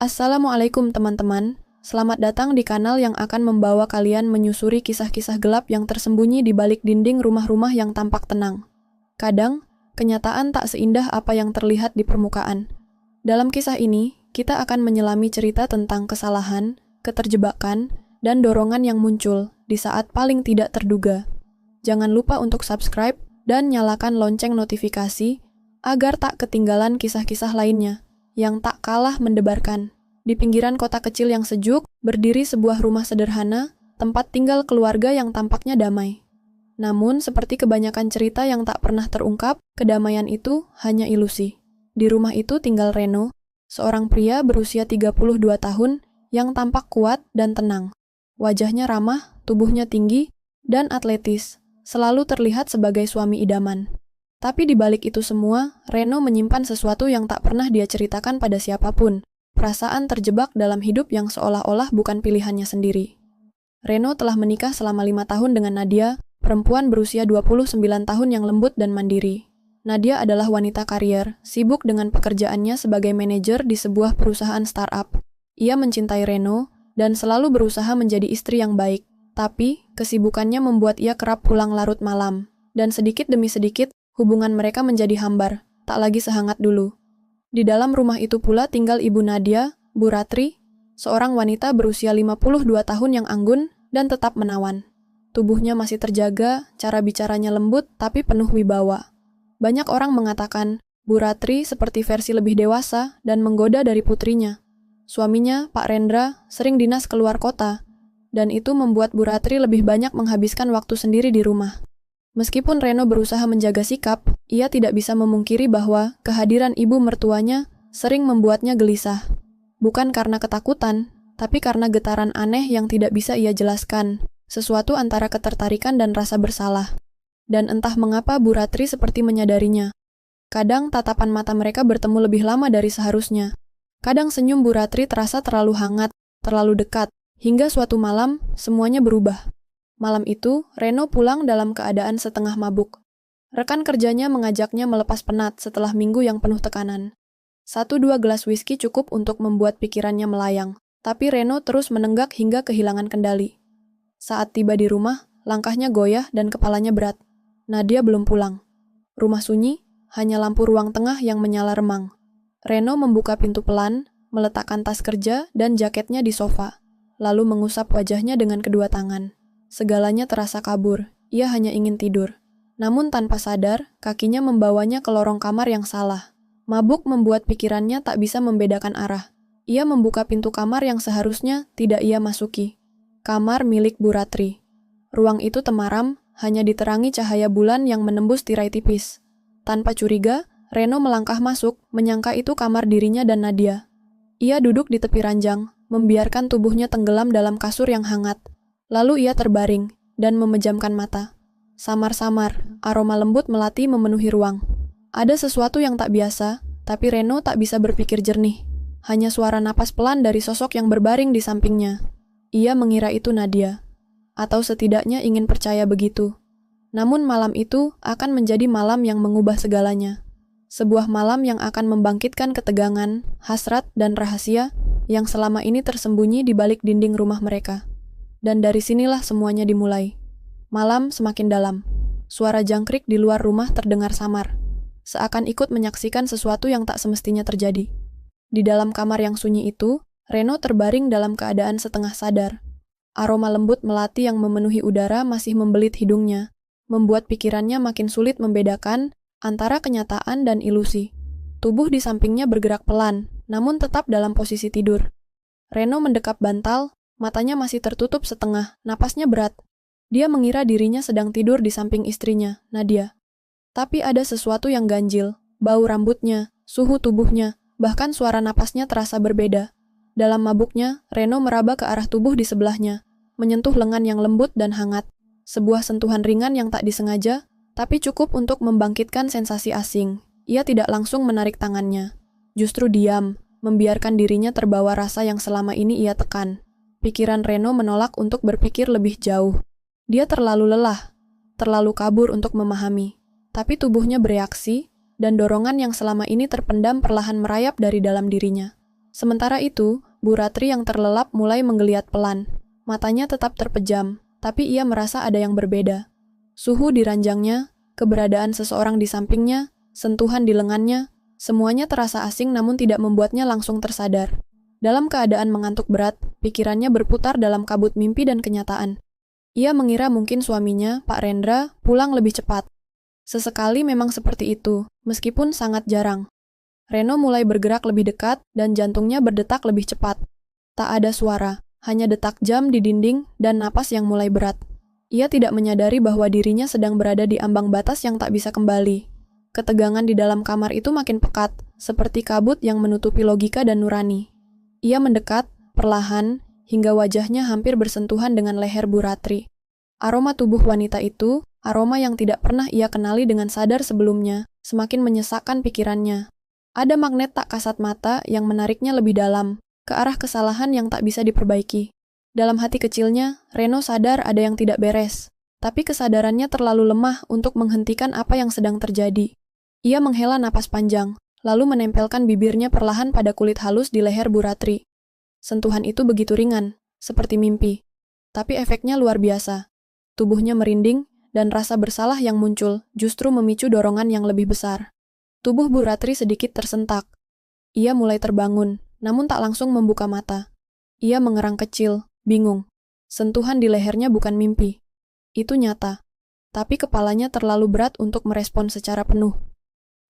Assalamualaikum teman-teman, selamat datang di kanal yang akan membawa kalian menyusuri kisah-kisah gelap yang tersembunyi di balik dinding rumah-rumah yang tampak tenang. Kadang, kenyataan tak seindah apa yang terlihat di permukaan. Dalam kisah ini, kita akan menyelami cerita tentang kesalahan, keterjebakan, dan dorongan yang muncul di saat paling tidak terduga. Jangan lupa untuk subscribe dan nyalakan lonceng notifikasi agar tak ketinggalan kisah-kisah lainnya yang tak kalah mendebarkan. Di pinggiran kota kecil yang sejuk, berdiri sebuah rumah sederhana, tempat tinggal keluarga yang tampaknya damai. Namun, seperti kebanyakan cerita yang tak pernah terungkap, kedamaian itu hanya ilusi. Di rumah itu tinggal Reno, seorang pria berusia 32 tahun yang tampak kuat dan tenang. Wajahnya ramah, tubuhnya tinggi, dan atletis, selalu terlihat sebagai suami idaman. Tapi di balik itu semua, Reno menyimpan sesuatu yang tak pernah dia ceritakan pada siapapun. Perasaan terjebak dalam hidup yang seolah-olah bukan pilihannya sendiri. Reno telah menikah selama 5 tahun dengan Nadia, perempuan berusia 29 tahun yang lembut dan mandiri. Nadia adalah wanita karier, sibuk dengan pekerjaannya sebagai manajer di sebuah perusahaan startup. Ia mencintai Reno dan selalu berusaha menjadi istri yang baik. Tapi, kesibukannya membuat ia kerap pulang larut malam. Dan sedikit demi sedikit, hubungan mereka menjadi hambar, tak lagi sehangat dulu. Di dalam rumah itu pula tinggal ibu Nadia, Bu Ratri, seorang wanita berusia 52 tahun yang anggun dan tetap menawan. Tubuhnya masih terjaga, cara bicaranya lembut tapi penuh wibawa. Banyak orang mengatakan, Bu Ratri seperti versi lebih dewasa dan menggoda dari putrinya. Suaminya, Pak Rendra, sering dinas keluar kota, dan itu membuat Bu Ratri lebih banyak menghabiskan waktu sendiri di rumah. Meskipun Reno berusaha menjaga sikap, ia tidak bisa memungkiri bahwa kehadiran ibu mertuanya sering membuatnya gelisah. Bukan karena ketakutan, tapi karena getaran aneh yang tidak bisa ia jelaskan, sesuatu antara ketertarikan dan rasa bersalah. Dan entah mengapa Bu Ratri seperti menyadarinya. Kadang tatapan mata mereka bertemu lebih lama dari seharusnya. Kadang senyum Bu Ratri terasa terlalu hangat, terlalu dekat, hingga suatu malam semuanya berubah. Malam itu, Reno pulang dalam keadaan setengah mabuk. Rekan kerjanya mengajaknya melepas penat setelah minggu yang penuh tekanan. 1-2 gelas whisky cukup untuk membuat pikirannya melayang, tapi Reno terus menenggak hingga kehilangan kendali. Saat tiba di rumah, langkahnya goyah dan kepalanya berat. Nadia belum pulang. Rumah sunyi, hanya lampu ruang tengah yang menyala remang. Reno membuka pintu pelan, meletakkan tas kerja dan jaketnya di sofa, lalu mengusap wajahnya dengan kedua tangan. Segalanya terasa kabur, ia hanya ingin tidur. Namun tanpa sadar, kakinya membawanya ke lorong kamar yang salah. Mabuk membuat pikirannya tak bisa membedakan arah. Ia membuka pintu kamar yang seharusnya tidak ia masuki. Kamar milik Bu Ratri. Ruang itu temaram, hanya diterangi cahaya bulan yang menembus tirai tipis. Tanpa curiga, Reno melangkah masuk, menyangka itu kamar dirinya dan Nadia. Ia duduk di tepi ranjang, membiarkan tubuhnya tenggelam dalam kasur yang hangat. Lalu ia terbaring dan memejamkan mata. Samar-samar, aroma lembut melati memenuhi ruang. Ada sesuatu yang tak biasa, tapi Reno tak bisa berpikir jernih. Hanya suara napas pelan dari sosok yang berbaring di sampingnya. Ia mengira itu Nadia, atau setidaknya ingin percaya begitu. Namun malam itu akan menjadi malam yang mengubah segalanya. Sebuah malam yang akan membangkitkan ketegangan, hasrat, dan rahasia yang selama ini tersembunyi di balik dinding rumah mereka. Dan dari sinilah semuanya dimulai. Malam semakin dalam. Suara jangkrik di luar rumah terdengar samar, seakan ikut menyaksikan sesuatu yang tak semestinya terjadi. Di dalam kamar yang sunyi itu, Reno terbaring dalam keadaan setengah sadar. Aroma lembut melati yang memenuhi udara masih membelit hidungnya, membuat pikirannya makin sulit membedakan antara kenyataan dan ilusi. Tubuh di sampingnya bergerak pelan, namun tetap dalam posisi tidur. Reno mendekap bantal, matanya masih tertutup setengah, napasnya berat. Dia mengira dirinya sedang tidur di samping istrinya, Nadia. Tapi ada sesuatu yang ganjil, bau rambutnya, suhu tubuhnya, bahkan suara napasnya terasa berbeda. Dalam mabuknya, Reno meraba ke arah tubuh di sebelahnya, menyentuh lengan yang lembut dan hangat. Sebuah sentuhan ringan yang tak disengaja, tapi cukup untuk membangkitkan sensasi asing. Ia tidak langsung menarik tangannya. Justru diam, membiarkan dirinya terbawa rasa yang selama ini ia tekan. Pikiran Reno menolak untuk berpikir lebih jauh. Dia terlalu lelah, terlalu kabur untuk memahami. Tapi tubuhnya bereaksi, dan dorongan yang selama ini terpendam perlahan merayap dari dalam dirinya. Sementara itu, Bu Ratri yang terlelap mulai menggeliat pelan. Matanya tetap terpejam, tapi ia merasa ada yang berbeda. Suhu di ranjangnya, keberadaan seseorang di sampingnya, sentuhan di lengannya, semuanya terasa asing namun tidak membuatnya langsung tersadar. Dalam keadaan mengantuk berat, pikirannya berputar dalam kabut mimpi dan kenyataan. Ia mengira mungkin suaminya, Pak Rendra, pulang lebih cepat. Sesekali memang seperti itu, meskipun sangat jarang. Reno mulai bergerak lebih dekat dan jantungnya berdetak lebih cepat. Tak ada suara, hanya detak jam di dinding dan napas yang mulai berat. Ia tidak menyadari bahwa dirinya sedang berada di ambang batas yang tak bisa kembali. Ketegangan di dalam kamar itu makin pekat, seperti kabut yang menutupi logika dan nurani. Ia mendekat, perlahan, hingga wajahnya hampir bersentuhan dengan leher Bu Ratri. Aroma tubuh wanita itu, aroma yang tidak pernah ia kenali dengan sadar sebelumnya, semakin menyesakkan pikirannya. Ada magnet tak kasat mata yang menariknya lebih dalam, ke arah kesalahan yang tak bisa diperbaiki. Dalam hati kecilnya, Reno sadar ada yang tidak beres, tapi kesadarannya terlalu lemah untuk menghentikan apa yang sedang terjadi. Ia menghela napas panjang, lalu menempelkan bibirnya perlahan pada kulit halus di leher Bu Ratri. Sentuhan itu begitu ringan, seperti mimpi, tapi efeknya luar biasa. Tubuhnya merinding, dan rasa bersalah yang muncul justru memicu dorongan yang lebih besar. Tubuh Bu Ratri sedikit tersentak. Ia mulai terbangun, namun tak langsung membuka mata. Ia mengerang kecil, bingung. Sentuhan di lehernya bukan mimpi. Itu nyata. Tapi kepalanya terlalu berat untuk merespon secara penuh.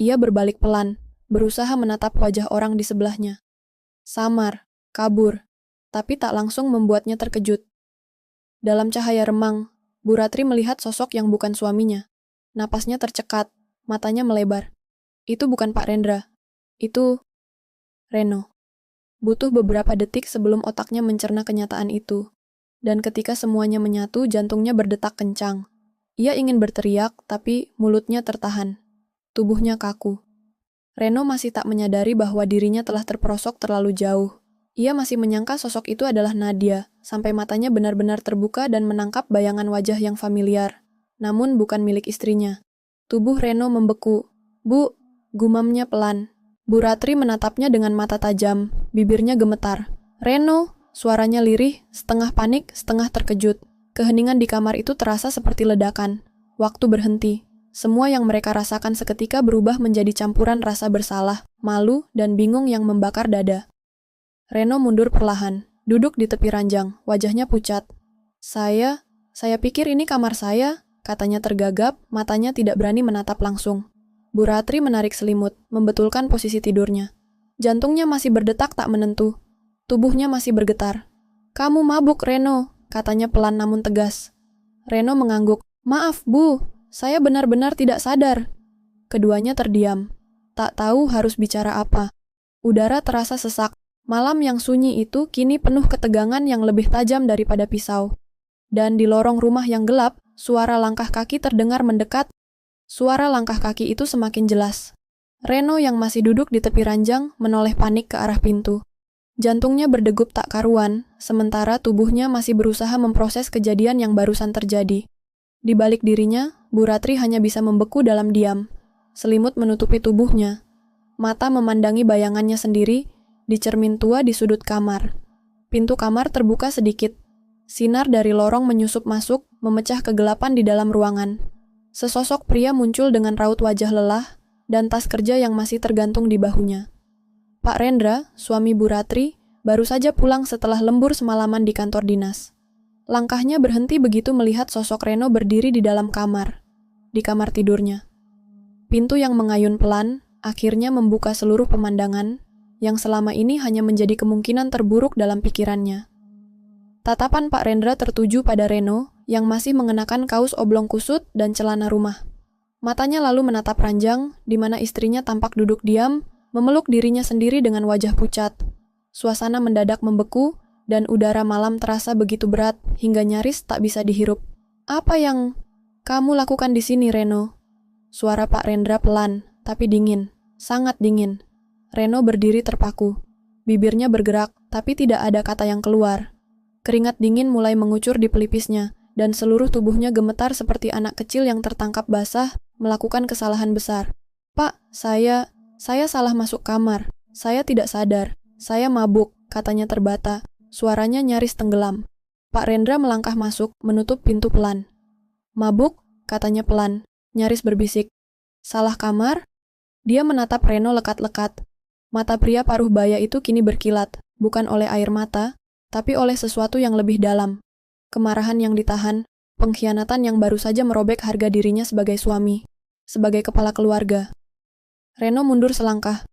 Ia berbalik pelan, berusaha menatap wajah orang di sebelahnya. Samar, kabur, tapi tak langsung membuatnya terkejut. Dalam cahaya remang, Bu Ratri melihat sosok yang bukan suaminya. Napasnya tercekat, matanya melebar. Itu bukan Pak Rendra. Itu Reno. Butuh beberapa detik sebelum otaknya mencerna kenyataan itu. Dan ketika semuanya menyatu, jantungnya berdetak kencang. Ia ingin berteriak, tapi mulutnya tertahan. Tubuhnya kaku. Reno masih tak menyadari bahwa dirinya telah terperosok terlalu jauh. Ia masih menyangka sosok itu adalah Nadia, sampai matanya benar-benar terbuka dan menangkap bayangan wajah yang familiar. Namun bukan milik istrinya. Tubuh Reno membeku. Bu, gumamnya pelan. Bu Ratri menatapnya dengan mata tajam, bibirnya gemetar. Reno, suaranya lirih, setengah panik, setengah terkejut. Keheningan di kamar itu terasa seperti ledakan. Waktu berhenti. Semua yang mereka rasakan seketika berubah menjadi campuran rasa bersalah, malu, dan bingung yang membakar dada. Reno mundur perlahan, duduk di tepi ranjang, wajahnya pucat. Saya pikir ini kamar saya, katanya tergagap, matanya tidak berani menatap langsung. Bu Ratri menarik selimut, membetulkan posisi tidurnya. Jantungnya masih berdetak tak menentu. Tubuhnya masih bergetar. Kamu mabuk, Reno, katanya pelan namun tegas. Reno mengangguk. Maaf, Bu, saya benar-benar tidak sadar. Keduanya terdiam. Tak tahu harus bicara apa. Udara terasa sesak. Malam yang sunyi itu kini penuh ketegangan yang lebih tajam daripada pisau. Dan di lorong rumah yang gelap, suara langkah kaki terdengar mendekat. Suara langkah kaki itu semakin jelas. Reno yang masih duduk di tepi ranjang menoleh panik ke arah pintu. Jantungnya berdegup tak karuan, sementara tubuhnya masih berusaha memproses kejadian yang barusan terjadi. Di balik dirinya, Bu Ratri hanya bisa membeku dalam diam. Selimut menutupi tubuhnya. Mata memandangi bayangannya sendiri, di cermin tua di sudut kamar. Pintu kamar terbuka sedikit. Sinar dari lorong menyusup masuk, memecah kegelapan di dalam ruangan. Sesosok pria muncul dengan raut wajah lelah, dan tas kerja yang masih tergantung di bahunya. Pak Rendra, suami Bu Ratri, baru saja pulang setelah lembur semalaman di kantor dinas. Langkahnya berhenti begitu melihat sosok Reno berdiri di dalam kamar, di kamar tidurnya. Pintu yang mengayun pelan, akhirnya membuka seluruh pemandangan, yang selama ini hanya menjadi kemungkinan terburuk dalam pikirannya. Tatapan Pak Rendra tertuju pada Reno, yang masih mengenakan kaos oblong kusut dan celana rumah. Matanya lalu menatap ranjang, di mana istrinya tampak duduk diam, memeluk dirinya sendiri dengan wajah pucat. Suasana mendadak membeku, dan udara malam terasa begitu berat, hingga nyaris tak bisa dihirup. Apa yang kamu lakukan di sini, Reno? Suara Pak Rendra pelan, tapi dingin, sangat dingin. Reno berdiri terpaku. Bibirnya bergerak, tapi tidak ada kata yang keluar. Keringat dingin mulai mengucur di pelipisnya, dan seluruh tubuhnya gemetar seperti anak kecil yang tertangkap basah, melakukan kesalahan besar. Pak, saya salah masuk kamar. Saya tidak sadar. Saya mabuk, katanya terbata. Suaranya nyaris tenggelam. Pak Rendra melangkah masuk, menutup pintu pelan. Mabuk, katanya pelan, nyaris berbisik. Salah kamar? Dia menatap Reno lekat-lekat. Mata pria paruh baya itu kini berkilat, bukan oleh air mata, tapi oleh sesuatu yang lebih dalam. Kemarahan yang ditahan, pengkhianatan yang baru saja merobek harga dirinya sebagai suami, sebagai kepala keluarga. Reno mundur selangkah.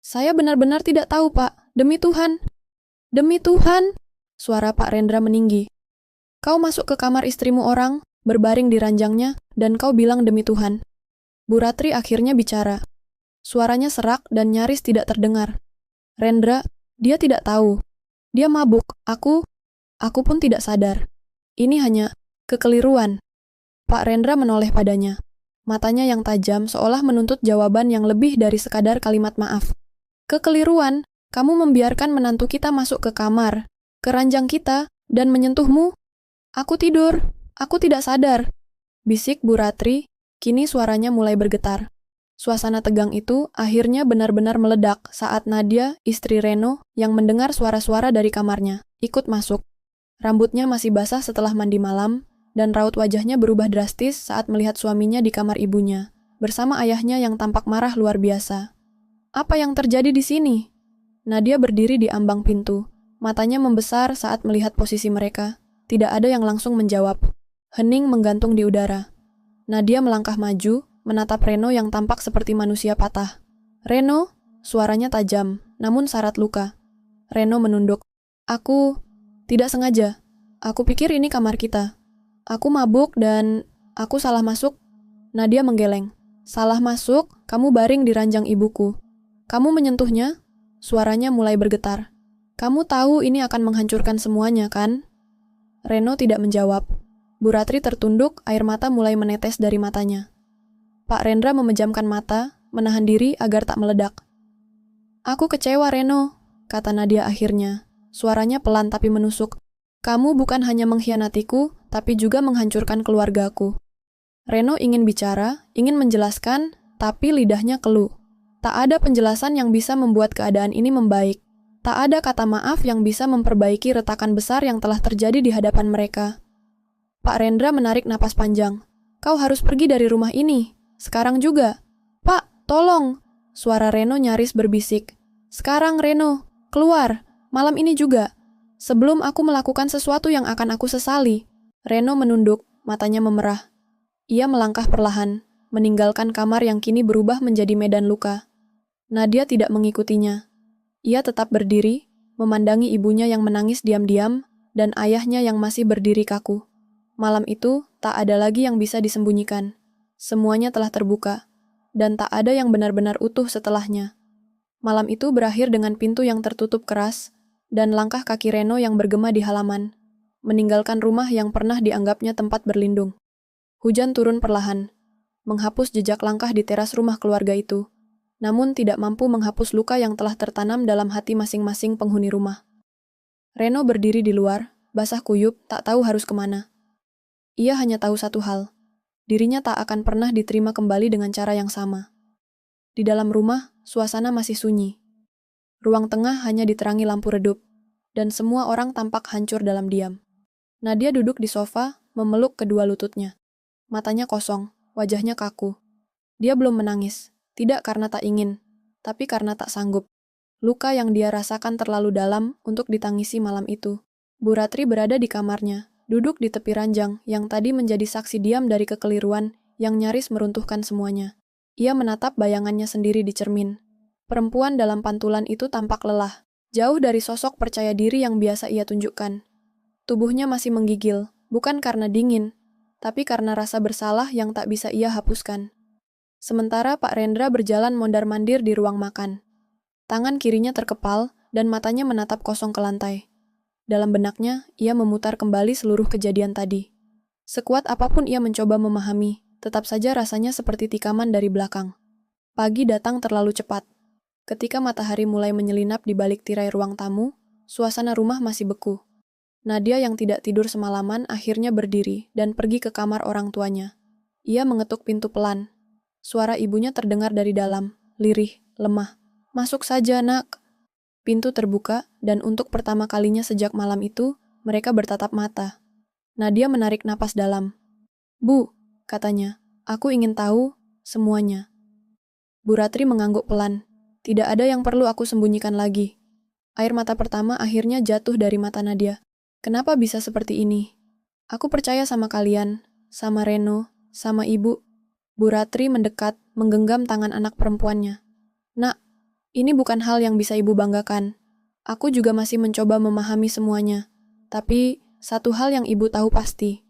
Saya benar-benar tidak tahu, Pak. Demi Tuhan. Demi Tuhan. Suara Pak Rendra meninggi. Kau masuk ke kamar istrimu orang, berbaring di ranjangnya, dan kau bilang demi Tuhan. Bu Ratri akhirnya bicara. Suaranya serak dan nyaris tidak terdengar. Rendra, dia tidak tahu. Dia mabuk. Aku pun tidak sadar. Ini hanya kekeliruan. Pak Rendra menoleh padanya. Matanya yang tajam seolah menuntut jawaban yang lebih dari sekadar kalimat maaf. Kekeliruan, kamu membiarkan menantu kita masuk ke kamar, ke ranjang kita, dan menyentuhmu? Aku tidur, aku tidak sadar. Bisik Bu Ratri, kini suaranya mulai bergetar. Suasana tegang itu akhirnya benar-benar meledak saat Nadia, istri Reno, yang mendengar suara-suara dari kamarnya, ikut masuk. Rambutnya masih basah setelah mandi malam, dan raut wajahnya berubah drastis saat melihat suaminya di kamar ibunya, bersama ayahnya yang tampak marah luar biasa. Apa yang terjadi di sini? Nadia berdiri di ambang pintu. Matanya membesar saat melihat posisi mereka. Tidak ada yang langsung menjawab. Hening menggantung di udara. Nadia melangkah maju, menatap Reno yang tampak seperti manusia patah. Reno, suaranya tajam, namun syarat luka. Reno menunduk. Aku tidak sengaja. Aku pikir ini kamar kita. Aku mabuk dan aku salah masuk. Nadia menggeleng. Salah masuk, kamu baring di ranjang ibuku. Kamu menyentuhnya? Suaranya mulai bergetar. Kamu tahu ini akan menghancurkan semuanya, kan? Reno tidak menjawab. Bu Ratri tertunduk, air mata mulai menetes dari matanya. Pak Rendra memejamkan mata, menahan diri agar tak meledak. Aku kecewa, Reno, kata Nadia akhirnya. Suaranya pelan tapi menusuk. Kamu bukan hanya mengkhianatiku, tapi juga menghancurkan keluargaku. Reno ingin bicara, ingin menjelaskan, tapi lidahnya keluh. Tak ada penjelasan yang bisa membuat keadaan ini membaik. Tak ada kata maaf yang bisa memperbaiki retakan besar yang telah terjadi di hadapan mereka. Pak Rendra menarik napas panjang. Kau harus pergi dari rumah ini. Sekarang juga. Pak, tolong. Suara Reno nyaris berbisik. Sekarang, Reno. Keluar. Malam ini juga. Sebelum aku melakukan sesuatu yang akan aku sesali. Reno menunduk, matanya memerah. Ia melangkah perlahan, meninggalkan kamar yang kini berubah menjadi medan luka. Nadia tidak mengikutinya. Ia tetap berdiri, memandangi ibunya yang menangis diam-diam, dan ayahnya yang masih berdiri kaku. Malam itu, tak ada lagi yang bisa disembunyikan. Semuanya telah terbuka, dan tak ada yang benar-benar utuh setelahnya. Malam itu berakhir dengan pintu yang tertutup keras, dan langkah kaki Reno yang bergema di halaman, meninggalkan rumah yang pernah dianggapnya tempat berlindung. Hujan turun perlahan, menghapus jejak langkah di teras rumah keluarga itu, namun tidak mampu menghapus luka yang telah tertanam dalam hati masing-masing penghuni rumah. Reno berdiri di luar, basah kuyup, tak tahu harus kemana. Ia hanya tahu satu hal, dirinya tak akan pernah diterima kembali dengan cara yang sama. Di dalam rumah, suasana masih sunyi. Ruang tengah hanya diterangi lampu redup, dan semua orang tampak hancur dalam diam. Nadia duduk di sofa, memeluk kedua lututnya. Matanya kosong, wajahnya kaku. Dia belum menangis. Tidak karena tak ingin, tapi karena tak sanggup. Luka yang dia rasakan terlalu dalam untuk ditangisi malam itu. Bu Ratri berada di kamarnya, duduk di tepi ranjang yang tadi menjadi saksi diam dari kekeliruan yang nyaris meruntuhkan semuanya. Ia menatap bayangannya sendiri di cermin. Perempuan dalam pantulan itu tampak lelah, jauh dari sosok percaya diri yang biasa ia tunjukkan. Tubuhnya masih menggigil, bukan karena dingin, tapi karena rasa bersalah yang tak bisa ia hapuskan. Sementara Pak Rendra berjalan mondar-mandir di ruang makan. Tangan kirinya terkepal dan matanya menatap kosong ke lantai. Dalam benaknya, ia memutar kembali seluruh kejadian tadi. Sekuat apapun ia mencoba memahami, tetap saja rasanya seperti tikaman dari belakang. Pagi datang terlalu cepat. Ketika matahari mulai menyelinap di balik tirai ruang tamu, suasana rumah masih beku. Nadia yang tidak tidur semalaman akhirnya berdiri dan pergi ke kamar orang tuanya. Ia mengetuk pintu pelan. Suara ibunya terdengar dari dalam, lirih, lemah. Masuk saja, nak. Pintu terbuka, dan untuk pertama kalinya sejak malam itu, mereka bertatap mata. Nadia menarik napas dalam. "Bu," katanya, "aku ingin tahu semuanya." Bu Ratri mengangguk pelan. "Tidak ada yang perlu aku sembunyikan lagi." Air mata pertama akhirnya jatuh dari mata Nadia. "Kenapa bisa seperti ini? Aku percaya sama kalian, sama Reno, sama ibu." Bu Ratri mendekat, menggenggam tangan anak perempuannya. "Nak, ini bukan hal yang bisa ibu banggakan. Aku juga masih mencoba memahami semuanya. Tapi, satu hal yang ibu tahu pasti.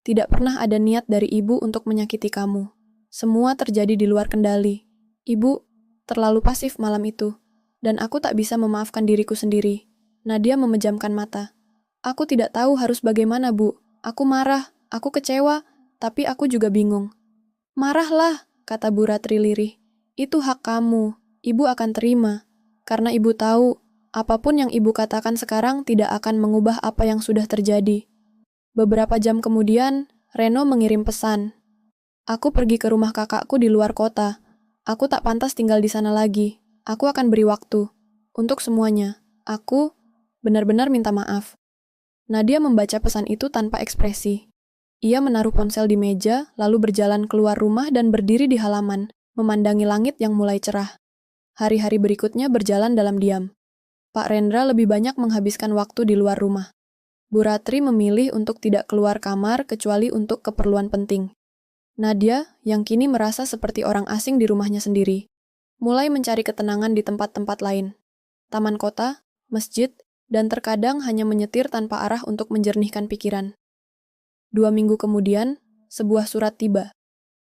Tidak pernah ada niat dari ibu untuk menyakiti kamu. Semua terjadi di luar kendali. Ibu terlalu pasif malam itu. Dan aku tak bisa memaafkan diriku sendiri." Nadia memejamkan mata. "Aku tidak tahu harus bagaimana, Bu. Aku marah, aku kecewa, tapi aku juga bingung." "Marahlah," kata Bu Ratri lirih. "Itu hak kamu. Ibu akan terima. Karena ibu tahu, apapun yang ibu katakan sekarang tidak akan mengubah apa yang sudah terjadi." Beberapa jam kemudian, Reno mengirim pesan. "Aku pergi ke rumah kakakku di luar kota. Aku tak pantas tinggal di sana lagi. Aku akan beri waktu. Untuk semuanya. Aku benar-benar minta maaf." Nadia membaca pesan itu tanpa ekspresi. Ia menaruh ponsel di meja, lalu berjalan keluar rumah dan berdiri di halaman, memandangi langit yang mulai cerah. Hari-hari berikutnya berjalan dalam diam. Pak Rendra lebih banyak menghabiskan waktu di luar rumah. Bu Ratri memilih untuk tidak keluar kamar kecuali untuk keperluan penting. Nadia, yang kini merasa seperti orang asing di rumahnya sendiri, mulai mencari ketenangan di tempat-tempat lain. Taman kota, masjid, dan terkadang hanya menyetir tanpa arah untuk menjernihkan pikiran. 2 minggu kemudian, sebuah surat tiba.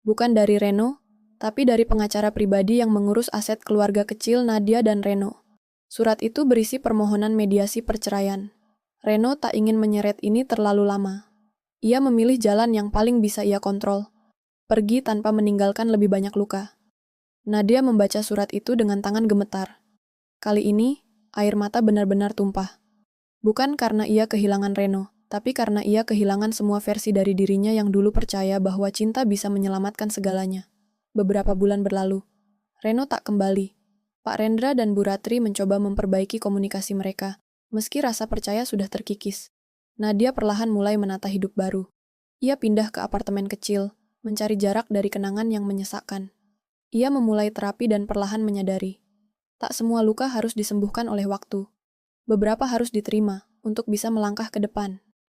Bukan dari Reno, tapi dari pengacara pribadi yang mengurus aset keluarga kecil Nadia dan Reno. Surat itu berisi permohonan mediasi perceraian. Reno tak ingin menyeret ini terlalu lama. Ia memilih jalan yang paling bisa ia kontrol. Pergi tanpa meninggalkan lebih banyak luka. Nadia membaca surat itu dengan tangan gemetar. Kali ini, air mata benar-benar tumpah. Bukan karena ia kehilangan Reno, tapi karena ia kehilangan semua versi dari dirinya yang dulu percaya bahwa cinta bisa menyelamatkan segalanya. Beberapa bulan berlalu. Reno tak kembali. Pak Rendra dan Bu Ratri mencoba memperbaiki komunikasi mereka, meski rasa percaya sudah terkikis. Nadia perlahan mulai menata hidup baru. Ia pindah ke apartemen kecil, mencari jarak dari kenangan yang menyesakkan. Ia memulai terapi dan perlahan menyadari. Tak semua luka harus disembuhkan oleh waktu. Beberapa harus diterima untuk bisa melangkah ke depan.